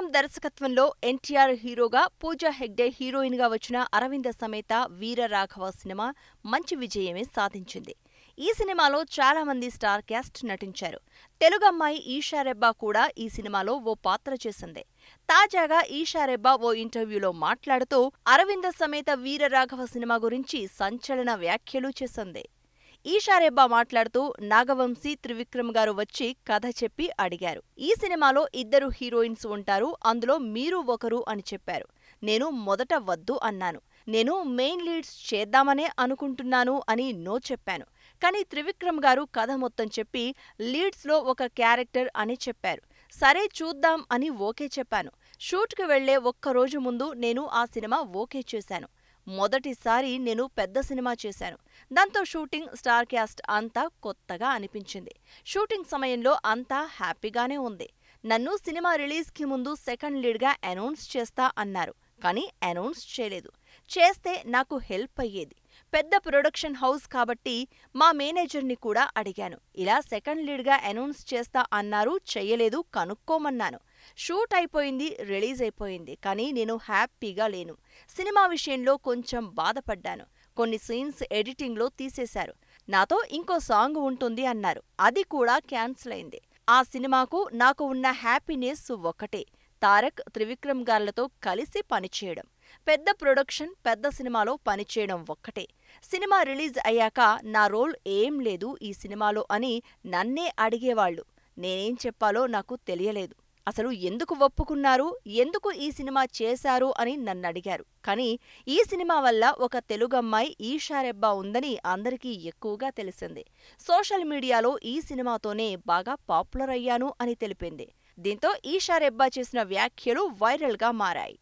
త్రివిక్రమ్ దర్శకత్వంలో ఎన్టీఆర్ హీరోగా, పూజా హెగ్డే హీరోయిన్ గా వచ్చిన అరవింద సమేత వీరరాఘవ సినిమా మంచి విజయమే సాధించింది. ఈ సినిమాలో చాలా మంది స్టార్ క్యాస్ట్ నటించారు. తెలుగమ్మాయి ఈషా రెబ్బా కూడా ఈ సినిమాలో ఓ పాత్ర చేసింది. తాజాగా ఈషా రెబ్బా ఓ ఇంటర్వ్యూలో మాట్లాడుతూ అరవింద సమేత వీరరాఘవ సినిమా గురించి సంచలన వ్యాఖ్యలు చేసింది. ఈషా రెబ్బా మాట్లాడుతూ నాగవంశీ, త్రివిక్రమ్ గారు వచ్చి కథ చెప్పి అడిగారు. ఈ సినిమాలో ఇద్దరు హీరోయిన్స్ ఉంటారు, అందులో మీరు ఒకరు అని చెప్పారు. నేను మొదట వద్దు అన్నాను. నేను మెయిన్ లీడ్స్ చేద్దామనే అనుకుంటున్నాను అని నో చెప్పాను. కానీ త్రివిక్రమ్ గారు కథ మొత్తం చెప్పి లీడ్స్లో ఒక క్యారెక్టర్ అని చెప్పారు. సరే చూద్దాం అని ఓకే చెప్పాను. షూట్కి వెళ్లే ఒక్కరోజు ముందు నేను ఆ సినిమా ఓకే చేశాను. మొదటిసారి నేను పెద్ద సినిమా చేశాను. దాంతో షూటింగ్, స్టార్ క్యాస్ట్ అంతా కొత్తగా అనిపించింది. షూటింగ్ సమయంలో అంతా హ్యాపీగానే ఉంది. నన్ను సినిమా రిలీజ్కి ముందు సెకండ్ లీడ్గా అనౌన్స్ చేస్తా అన్నారు. కానీ అనౌన్స్ చేయలేదు. చేస్తే నాకు హెల్ప్ అయ్యేది. పెద్ద ప్రొడక్షన్ హౌస్ కాబట్టి మా మేనేజర్ని కూడా అడిగాను. ఇలా సెకండ్ లీడ్గా అనౌన్స్ చేస్తా అన్నారు, చెయ్యలేదు, కనుక్కోమన్నాను. షూట్ అయిపోయింది, రిలీజ్ అయిపోయింది. కానీ నేను హ్యాపీగా లేను. సినిమా విషయంలో కొంచెం బాధపడ్డాను. కొన్ని సీన్స్ ఎడిటింగ్లో తీసేశారు. నాతో ఇంకో సాంగ్ ఉంటుంది అన్నారు. అది కూడా క్యాన్సిల్ అయింది. ఆ సినిమాకు నాకు ఉన్న హ్యాపీనెస్ ఒక్కటే, తారక్, త్రివిక్రమ్ గార్లతో కలిసి పనిచేయడం. పెద్ద ప్రొడక్షన్, పెద్ద సినిమాలో పనిచేయడం ఒక్కటే. సినిమా రిలీజ్ అయ్యాక నా రోల్ ఏం లేదు ఈ సినిమాలో అని నన్నే అడిగేవాళ్లు. నేనేం చెప్పాలో నాకు తెలియలేదు. అసలు ఎందుకు ఒప్పుకున్నారు, ఎందుకు ఈ సినిమా చేశారు అని నన్నడిగారు. కానీ ఈ సినిమా వల్ల ఒక తెలుగమ్మాయి ఈషా రెబ్బా ఉందని అందరికీ ఎక్కువగా తెలిసింది. సోషల్ మీడియాలో ఈ సినిమాతోనే బాగా పాపులర్ అయ్యాను అని తెలిపింది. దీంతో ఈషా రెబ్బా చేసిన వ్యాఖ్యలు వైరల్గా మారాయి.